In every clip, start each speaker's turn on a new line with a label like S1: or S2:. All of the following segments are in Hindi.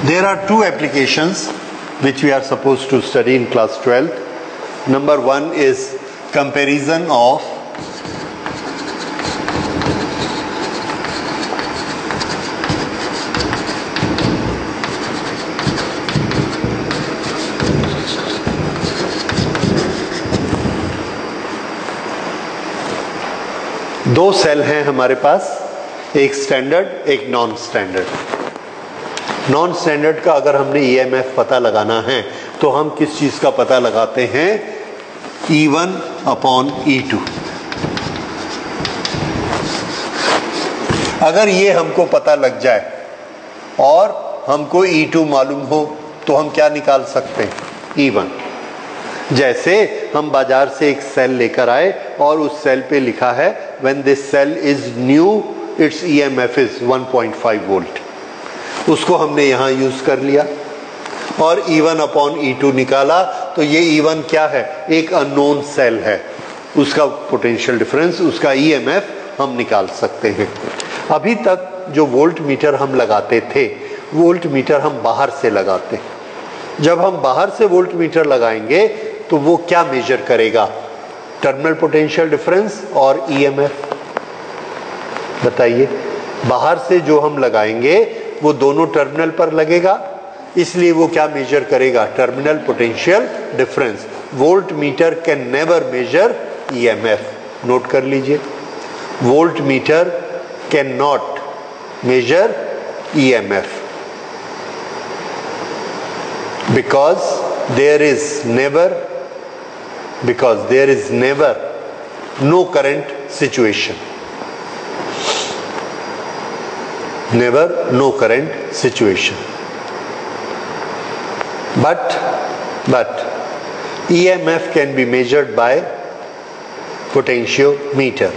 S1: There are two applications which we are supposed to study in class 12th. Number one is comparison of दो सेल हैं हमारे पास, एक स्टैंडर्ड एक नॉन स्टैंडर्ड। नॉन स्टैंडर्ड का अगर हमने ईएमएफ पता लगाना है तो हम किस चीज का पता लगाते हैं? E1 upon E2। अगर ये हमको पता लग जाए और हमको E2 मालूम हो तो हम क्या निकाल सकते हैं? E1। जैसे हम बाजार से एक सेल लेकर आए और उस सेल पे लिखा है when this cell is new its EMF is 1.5 volt, उसको हमने यहां यूज कर लिया और E1 अपॉन E2 निकाला। तो ये E1 क्या है? एक अननोन सेल है, उसका पोटेंशियल डिफरेंस, उसका EMF हम निकाल सकते हैं। अभी तक जो वोल्ट मीटर हम लगाते थे, वोल्ट मीटर हम बाहर से लगाते हैं। जब हम बाहर से वोल्ट मीटर लगाएंगे तो वो क्या मेजर करेगा? टर्मिनल पोटेंशियल डिफरेंस और EMF। बताइए, बाहर से जो हम लगाएंगे वो दोनों टर्मिनल पर लगेगा, इसलिए वो क्या मेजर करेगा? Terminal potential difference. Volt meter can never measure EMF। नोट कर लीजिए, volt meter can not measure EMF because there is never no current situation. Never no current situation. But EMF can be measured by potentiometer.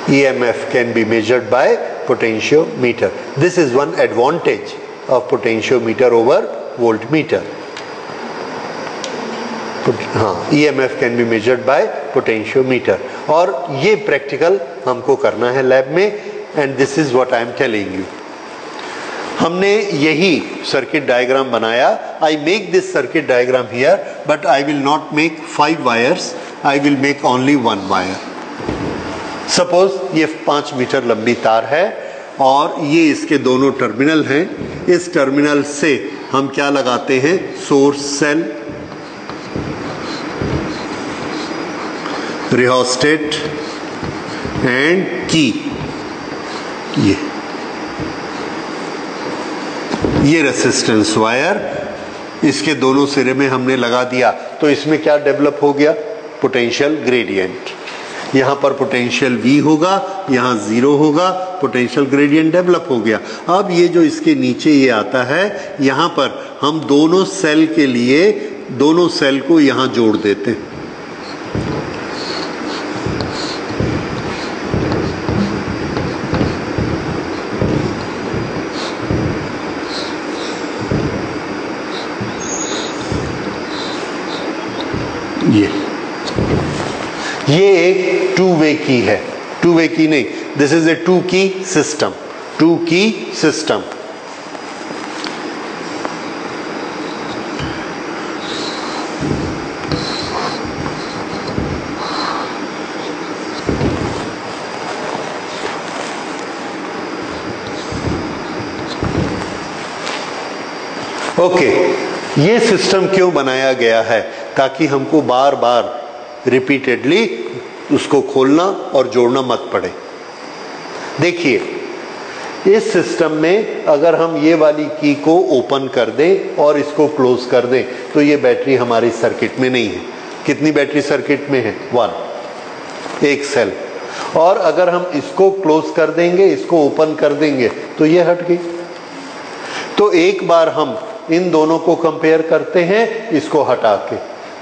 S1: EMF can be measured by potentiometer. This is one advantage of potentiometer over voltmeter. हाँ, EMF can be measured by potentiometer। और ये प्रैक्टिकल हमको करना है लैब में, and this is what I am telling you। हमने यही सर्किट डायग्राम बनाया। I make this circuit diagram here, but I will not make 5 wires, I will make only 1 wire। Suppose ये 5 मीटर लंबी तार है और ये इसके दोनों टर्मिनल हैं। इस टर्मिनल से हम क्या लगाते हैं? सोर्स सेल, रिहोस्टेट एंड की। ये रेसिस्टेंस वायर इसके दोनों सिरे में हमने लगा दिया, तो इसमें क्या डेवलप हो गया? Potential gradient. यहां पर पोटेंशियल V होगा, यहां 0 होगा, पोटेंशियल ग्रेडियंट डेवलप हो गया। अब ये जो इसके नीचे ये आता है, यहां पर हम दोनों सेल के लिए दोनों सेल को यहां जोड़ देते हैं। ये एक 2 वे की है, 2 वे की नहीं, दिस इज ए 2 की सिस्टम, 2 की सिस्टम। ओके, ये सिस्टम क्यों बनाया गया है? ताकि हमको बार बार रिपीटेडली उसको खोलना और जोड़ना मत पड़े। देखिए, इस सिस्टम में अगर हम ये वाली की को ओपन कर दें और इसको क्लोज कर दें तो ये बैटरी हमारी सर्किट में नहीं है। कितनी बैटरी सर्किट में है? 1, एक सेल। और अगर हम इसको क्लोज कर देंगे, इसको ओपन कर देंगे तो ये हट गई। तो एक बार हम इन दोनों को कंपेयर करते हैं इसको हटा के,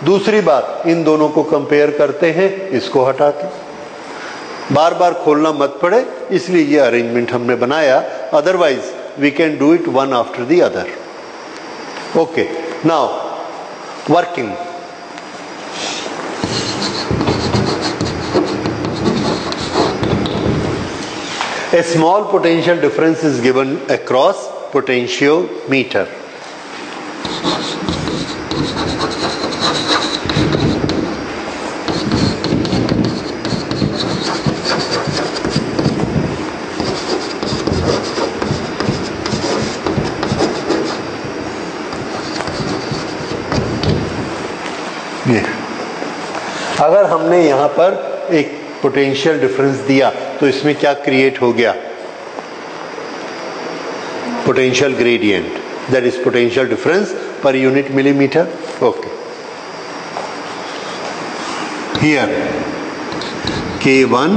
S1: दूसरी बार इन दोनों को कंपेयर करते हैं इसको हटा के। बार बार खोलना मत पड़े, इसलिए ये अरेंजमेंट हमने बनाया। Otherwise we can do it one after the other. Okay, now working. A small potential difference is given across potentiometer. अगर हमने यहां पर एक पोटेंशियल डिफरेंस दिया तो इसमें क्या क्रिएट हो गया? Potential gradient, that is potential difference per unit millimetre. Okay, here K1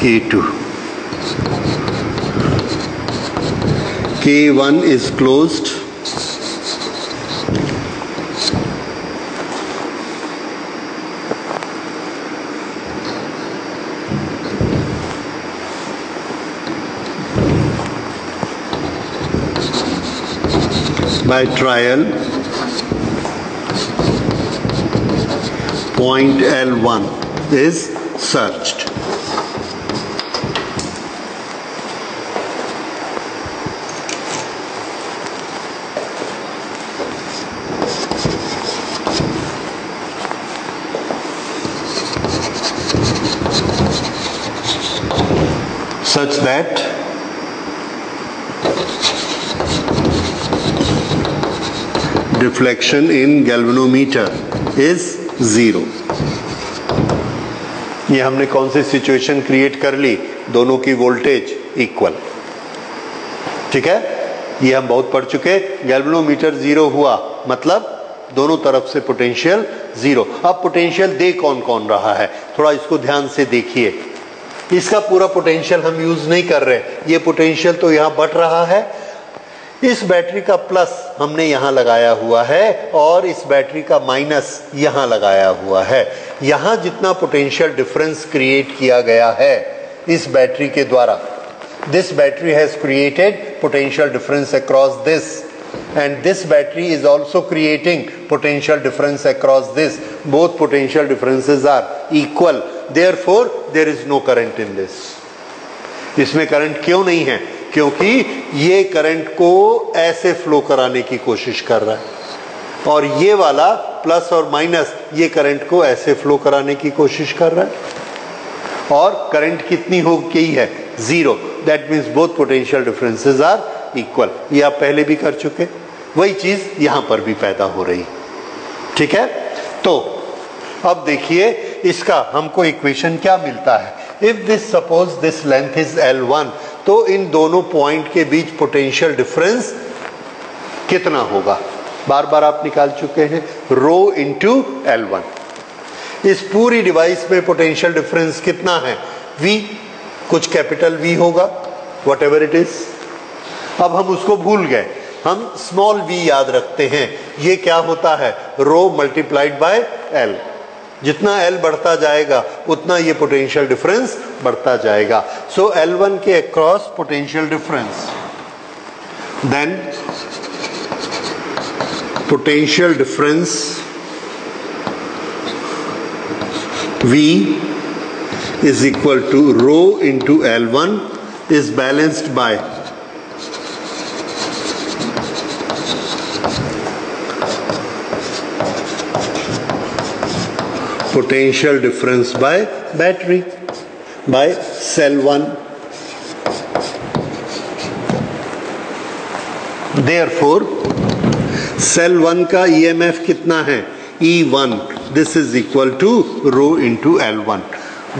S1: K2, K1 is closed, by trial, point L1 is searched. Such that deflection in galvanometer is 0। ये हमने कौन सी सिचुएशन क्रिएट कर ली? दोनों की वोल्टेज इक्वल। ठीक है, ये हम बहुत पढ़ चुके। गैल्वेनोमीटर 0 हुआ मतलब दोनों तरफ से पोटेंशियल 0। अब पोटेंशियल दे कौन कौन रहा है, थोड़ा इसको ध्यान से देखिए। इसका पूरा पोटेंशियल हम यूज नहीं कर रहे, ये पोटेंशियल तो यहां बढ़ रहा है। इस बैटरी का प्लस हमने यहां लगाया हुआ है और इस बैटरी का माइनस यहां लगाया हुआ है। यहां जितना पोटेंशियल डिफरेंस क्रिएट किया गया है इस बैटरी के द्वारा, this battery has created potential difference across this and this battery is also creating potential difference across this. Both potential differences are equal, therefore there is no current in this. इसमें करंट क्यों नहीं है? क्योंकि ये करंट को ऐसे फ्लो कराने की कोशिश कर रहा है और ये वाला प्लस और माइनस ये करंट को ऐसे फ्लो कराने की कोशिश कर रहा है। और करंट कितनी हो गई है? 0। That means both potential differences are equal. ये आप पहले भी कर चुके, वही चीज यहां पर भी पैदा हो रही। ठीक है, तो अब देखिए इसका हमको इक्वेशन क्या मिलता है। If this suppose this length is L1, तो इन दोनों पॉइंट के बीच पोटेंशियल डिफरेंस कितना होगा? बार बार आप निकाल चुके हैं, रो इंटू L1। इस पूरी डिवाइस में पोटेंशियल डिफरेंस कितना है? V, कुछ कैपिटल V होगा, वट एवर इट इज। अब हम उसको भूल गए, हम स्मॉल v याद रखते हैं। ये क्या होता है? रो मल्टीप्लाइड बाय L। जितना L बढ़ता जाएगा उतना ये पोटेंशियल डिफरेंस बढ़ता जाएगा। सो L1 के across potential difference, then potential difference V is equal to rho into L1 is balanced by potential difference by battery by cell 1. Therefore cell 1 का EMF कितना है? E1. This is equal to rho into L1.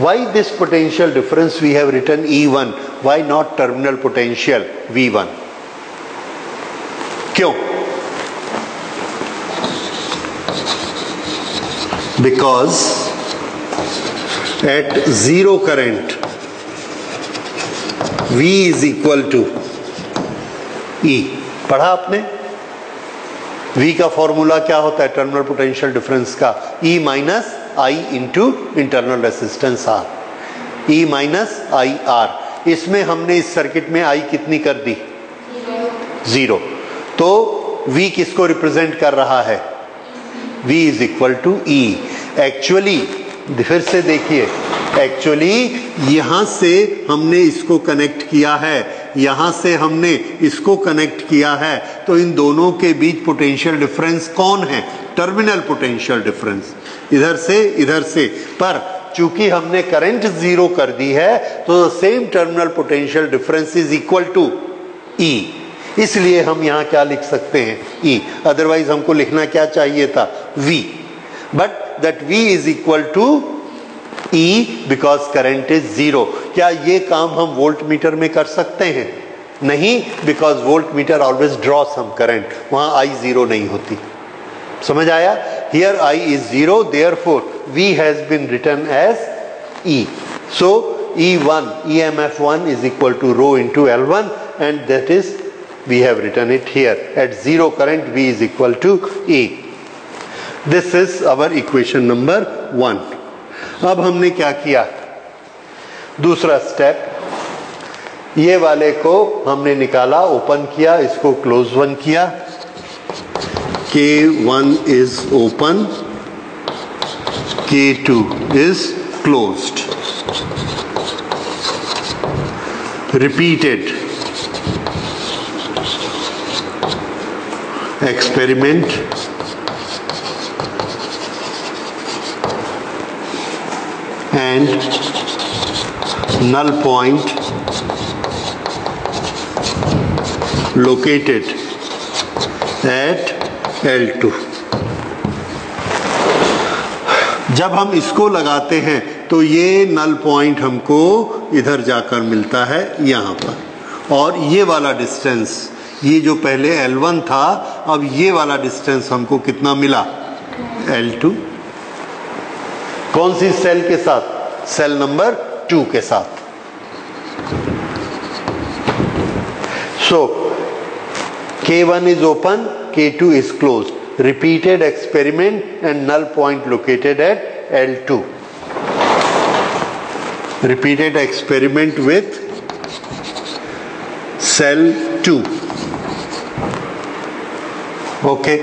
S1: Why this potential difference we have written E1? Why not terminal potential V1? क्यों? Because at zero current V is equal to E। पढ़ा आपने? V का फॉर्मूला क्या होता है टर्मिनल पोटेंशियल डिफरेंस का? E minus I into internal resistance R, E minus I R। इसमें हमने इस सर्किट में I कितनी कर दी? 0। तो V किसको रिप्रेजेंट कर रहा है? V is equal to E। Actually फिर से देखिए, एक्चुअली यहां से हमने इसको कनेक्ट किया है, यहां से हमने इसको कनेक्ट किया है, तो इन दोनों के बीच पोटेंशियल डिफरेंस कौन है? टर्मिनल पोटेंशियल डिफरेंस, इधर से। पर चूंकि हमने करंट जीरो कर दी है, तो same terminal potential difference is equal to E, इसलिए हम यहां क्या लिख सकते हैं? E। अदरवाइज हमको लिखना क्या चाहिए था? V, but that V is equal to E because current is zero. क्या ये काम हम वोल्ट मीटर में कर सकते हैं? नहीं, because volt meter always draw some current, वहां I जीरो नहीं होती। समझ आया? Here I is zero, therefore V has been written as E. So E1, EMF1 is equal to rho into L1, and that is, we have written it here. At zero current, V is equal to E. This is our equation number 1. अब हमने क्या किया? दूसरा स्टेप, ये वाले को हमने निकाला, ओपन किया, इसको क्लोज वन किया। K1 is open, K2 is closed. Repeated experiment and null point located at L2। जब हम इसको लगाते हैं तो ये नल पॉइंट हमको इधर जाकर मिलता है यहां पर, और ये वाला डिस्टेंस, ये जो पहले L1 था, अब ये वाला डिस्टेंस हमको कितना मिला? L2। कौन सी सेल के साथ? सेल नंबर 2 के साथ। सो K1 is open, K2 is closed. Repeated experiment and null point located at L2. Repeated experiment with cell 2. Okay.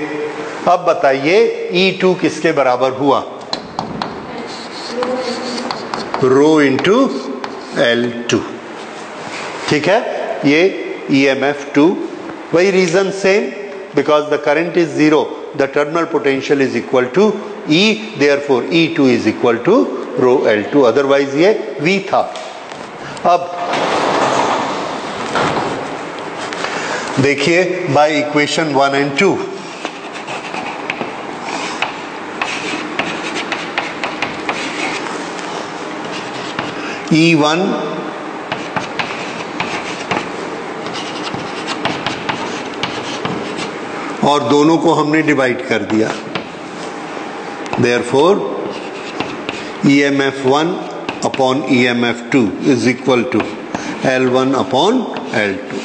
S1: अब बताइए E2 किसके बराबर हुआ? Rho into L2। ठीक है, ये EMF2, वही reason same, because the current is zero, the terminal potential is equal to E, therefore E2 is equal to rho L2, otherwise ये V था। अब देखिए by equation 1 and 2, E1 और दोनों को हमने डिवाइड कर दिया, therefore EMF1 upon EMF2 is equal to L1 upon L2।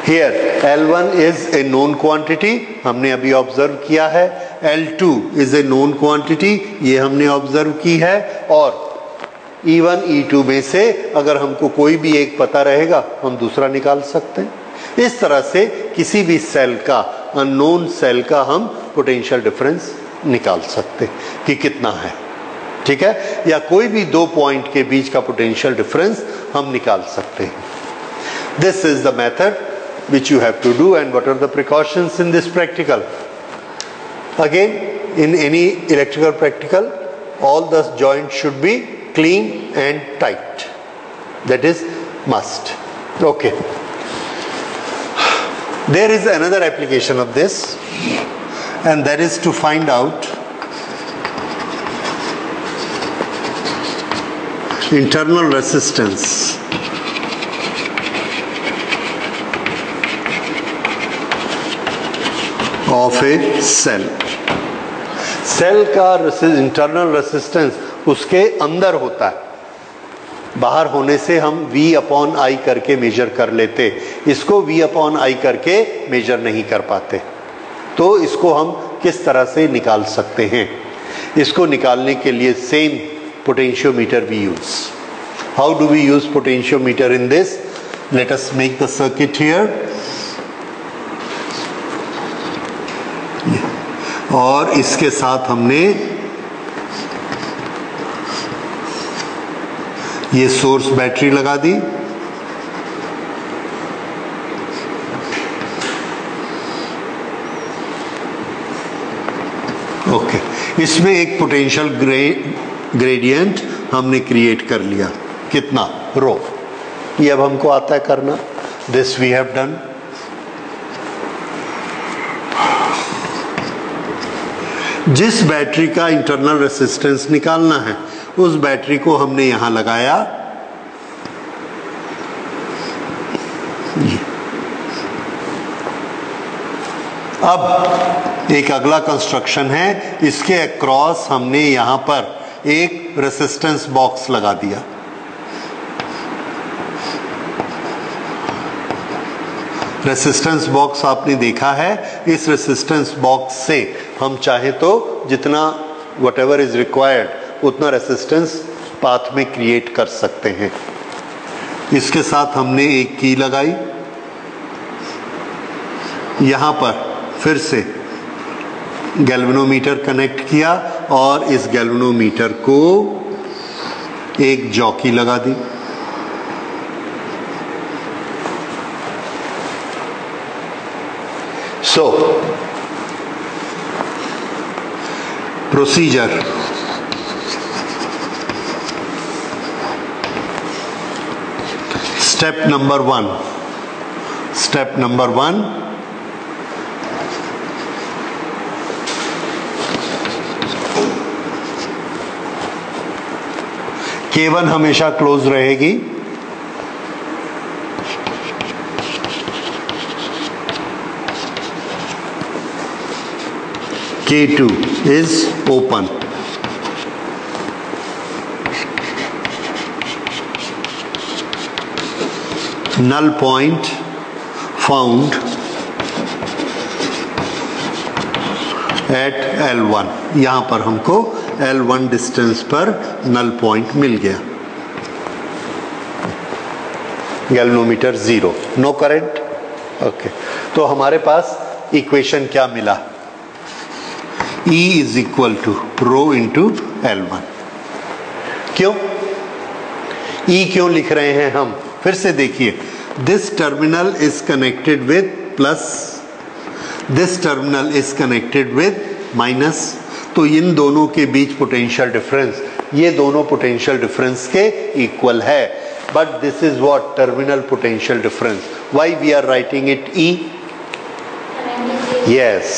S1: Here L1 is a known quantity, हमने अभी ऑब्जर्व किया है, L2 is a known quantity, ये हमने ऑब्जर्व की है, और E1 E2 में से अगर हमको कोई भी एक पता रहेगा हम दूसरा निकाल सकते हैं। इस तरह से किसी भी सेल का, अननोन सेल का हम पोटेंशियल डिफरेंस निकाल सकते हैं कि कितना है। ठीक है, या कोई भी दो पॉइंट के बीच का पोटेंशियल डिफरेंस हम निकाल सकते हैं। This is the method which you have to do, and what are the precautions in this practical? Again, in any electrical practical, all the joints should be clean and tight. That is must. Okay. There is another application of this, and that is to find out internal resistance of a cell। Cell का इंटरनल रेसिस्टेंस उसके अंदर होता है, बाहर होने से हम V अपॉन I करके मेजर कर लेते, इसको V अपॉन I करके मेजर नहीं कर पाते। तो इसको हम किस तरह से निकाल सकते हैं? इसको निकालने के लिए same potentiometer we use. How do we use potentiometer in this? Let us make the circuit here, और इसके साथ हमने ये सोर्स बैटरी लगा दी, ओके। इसमें एक पोटेंशियल ग्रेडियंट हमने क्रिएट कर लिया, कितना, रो। ये अब हमको आता है करना, दिस वी हैव डन। जिस बैटरी का इंटरनल रेसिस्टेंस निकालना है उस बैटरी को हमने यहां लगाया, अब एक अगला कंस्ट्रक्शन है, इसके अक्रॉस हमने यहां पर एक रेसिस्टेंस बॉक्स लगा दिया। रेसिस्टेंस बॉक्स आपने देखा है, इस रेसिस्टेंस बॉक्स से हम चाहे तो जितना व्हाटएवर इज रिक्वायर्ड उतना रेसिस्टेंस पाथ में क्रिएट कर सकते हैं। इसके साथ हमने एक की लगाई, यहां पर फिर से गैल्वेनोमीटर कनेक्ट किया और इस गैल्वेनोमीटर को एक जॉकी लगा दी। So procedure, step number one, K1 हमेशा क्लोज रहेगी, K2 is open. Null point found at L1, यहां पर हमको L1 डिस्टेंस पर नल पॉइंट मिल गया। Galvanometer 0, no current, okay. तो हमारे पास इक्वेशन क्या मिला, E is equal to rho into L1। क्यों E क्यों लिख रहे हैं हम, फिर से देखिए, this terminal is connected with plus, this terminal is connected with minus, तो इन दोनों के बीच पोटेंशियल डिफरेंस, ये दोनों पोटेंशियल डिफरेंस के इक्वल है, but this is what, terminal potential difference. Why we are writing it E? Yes,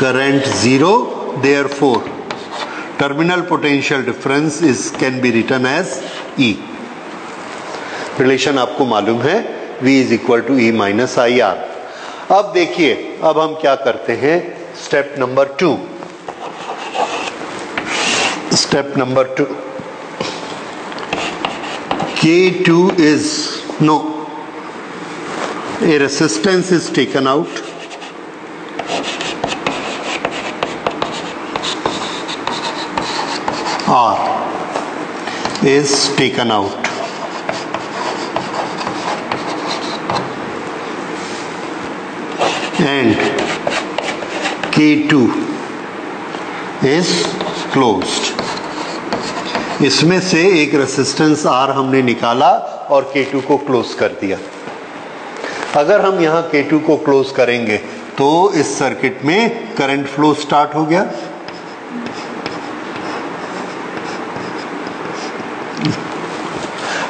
S1: current 0, therefore terminal potential difference is can be written as E। Relation आपको मालूम है, V is equal to E minus IR। अब देखिए, अब हम क्या करते हैं, step number 2, K2 is no, a resistance is taken out, R is taken out, and K2 is closed। इसमें से एक रेसिस्टेंस R हमने निकाला और K2 को क्लोज कर दिया। अगर हम यहां K2 को क्लोज करेंगे तो इस सर्किट में करंट फ्लो स्टार्ट हो गया।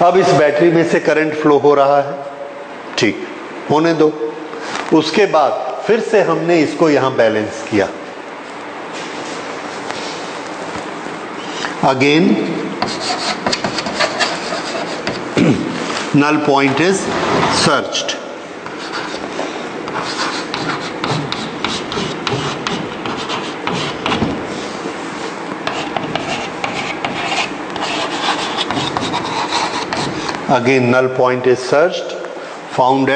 S1: अब इस बैटरी में से करंट फ्लो हो रहा है, ठीक, होने दो। उसके बाद फिर से हमने इसको यहां बैलेंस किया, again null point is searched, again null point is searched, found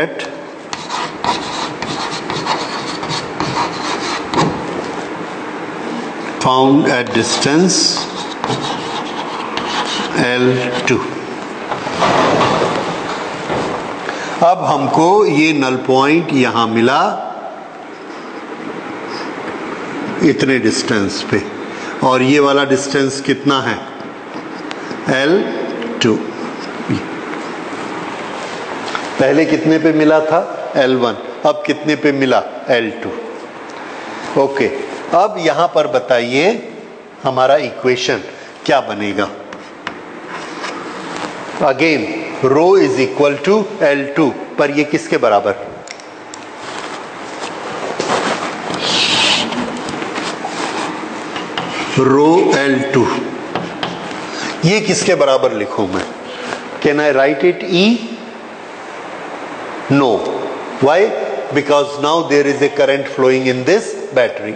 S1: at distance L2। अब हमको ये नल पॉइंट यहां मिला इतने डिस्टेंस पे, और ये वाला डिस्टेंस कितना है, L2। पहले कितने पे मिला था, L1, अब कितने पे मिला, L2। ओके, अब यहां पर बताइए हमारा इक्वेशन क्या बनेगा। Again rho is equal to L2, पर ये किसके बराबर, रो L2, ये किसके बराबर लिखूं मैं, can I write it E? No, why, because now there is a current flowing in this battery.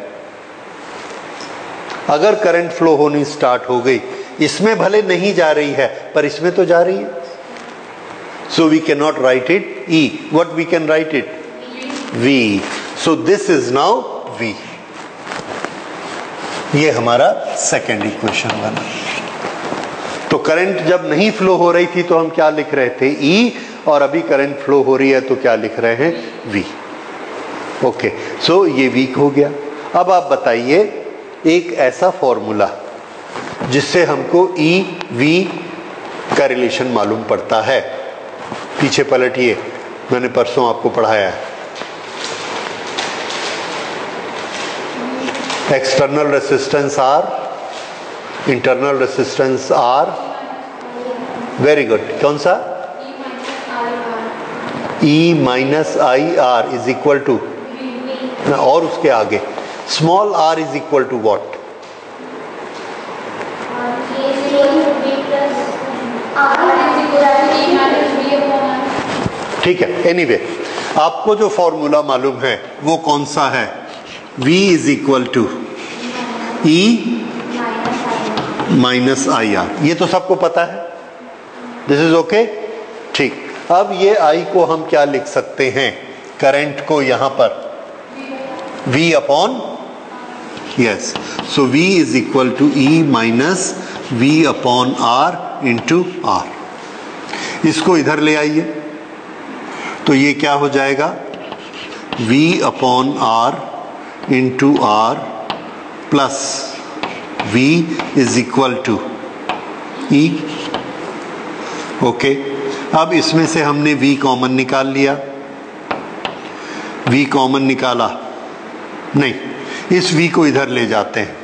S1: अगर करंट फ्लो होनी स्टार्ट हो गई, इसमें भले नहीं जा रही है पर इसमें तो जा रही है, so we can not write it E, what we can write it V, so this is now V। ये हमारा सेकेंड इक्वेशन बना। तो करंट जब नहीं फ्लो हो रही थी तो हम क्या लिख रहे थे, E, और अभी करंट फ्लो हो रही है तो क्या लिख रहे हैं, V। ओके, सो ये वीक हो गया। अब आप बताइए एक ऐसा फॉर्मूला जिससे हमको E V का रिलेशन मालूम पड़ता है। पीछे पलटिए, मैंने परसों आपको पढ़ाया है। External resistance R, internal resistance R, very good, कौन सा, E minus I R is equal to, और उसके आगे small r is equal to what, ठीक है। एनीवे, आपको जो फॉर्मूला मालूम है वो कौन सा है, V is equal to E minus I R, ये तो सबको पता है, दिस इज ओके, ठीक। अब ये I को हम क्या लिख सकते हैं, करंट को यहां पर V upon, yes, so V is equal to E minus V upon R into R। इसको इधर ले आइए तो ये क्या हो जाएगा, V upon R into R plus V is equal to E। Okay, अब इसमें से हमने V कॉमन निकाल लिया, V कॉमन निकाला नहीं, इस V को इधर ले जाते हैं,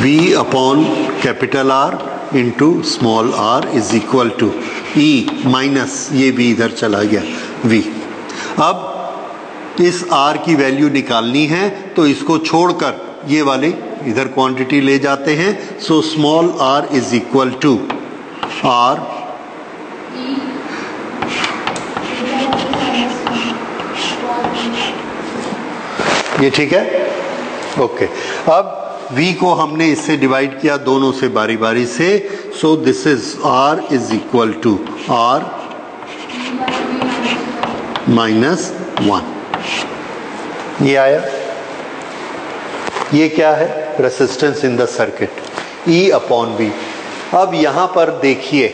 S1: V upon capital R into small r is equal to E minus ये V इधर चला गया V। अब इस R की वैल्यू निकालनी है तो इसको छोड़कर ये वाली इधर क्वांटिटी ले जाते हैं, so small r is equal to R ये, ठीक है, ओके। अब V को हमने इससे डिवाइड किया दोनों से बारी बारी से, so this is R is equal to R minus 1। ये आया, ये क्या है, resistance in the circuit, E upon V। अब यहां पर देखिए,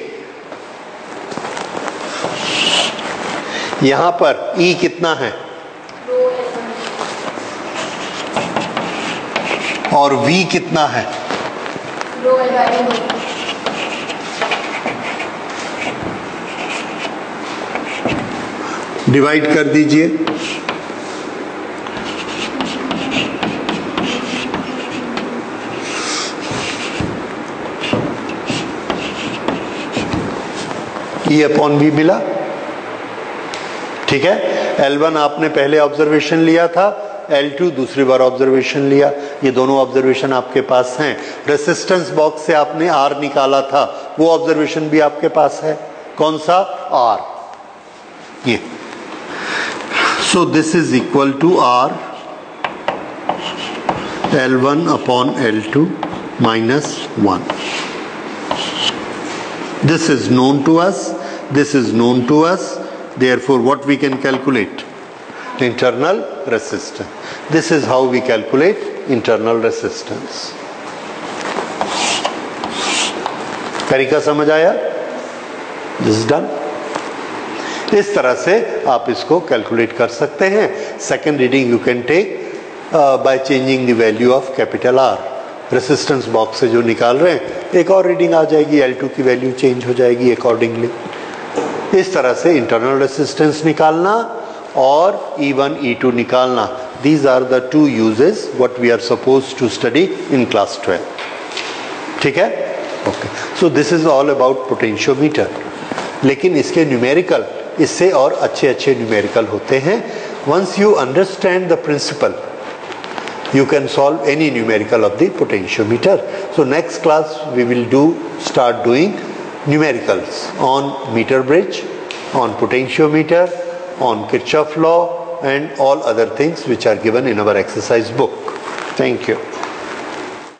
S1: यहां पर E कितना है और V कितना है, डिवाइड कर दीजिए, E अपॉन V मिला, ठीक है। L1 आपने पहले ऑब्जर्वेशन लिया था, L2 दूसरी बार ऑब्जर्वेशन लिया, ये दोनों ऑब्जर्वेशन आपके पास हैं। रेसिस्टेंस बॉक्स से आपने R निकाला था, वो ऑब्जर्वेशन भी आपके पास है, कौन सा, R, ये। So this is equal to R L1 upon L2 minus 1। This is known to us, this is known to us, therefore what we can calculate, internal resistance। This is how we calculate internal resistance। तरीका समझ आया, this is done। इस तरह से आप इसको कैलकुलेट कर सकते हैं। Second reading you can take by changing the value of capital R. Resistance box से जो निकाल रहे हैं एक और रीडिंग आ जाएगी, L2 की वैल्यू चेंज हो जाएगी अकॉर्डिंगली। इस तरह से इंटरनल रेसिस्टेंस निकालना और E1 E2 निकालना, these are the two uses what we are supposed to study in class 12। ठीक है, okay. So this is all about potentiometer. लेकिन इसके न्यूमेरिकल इससे और अच्छे अच्छे न्यूमेरिकल होते हैं। Once you understand the principle you can solve any numerical of the potentiometer. So next class we will start doing numericals on meter bridge, on potentiometer, on Kirchhoff law and all other things which are given in our exercise book. Thank you.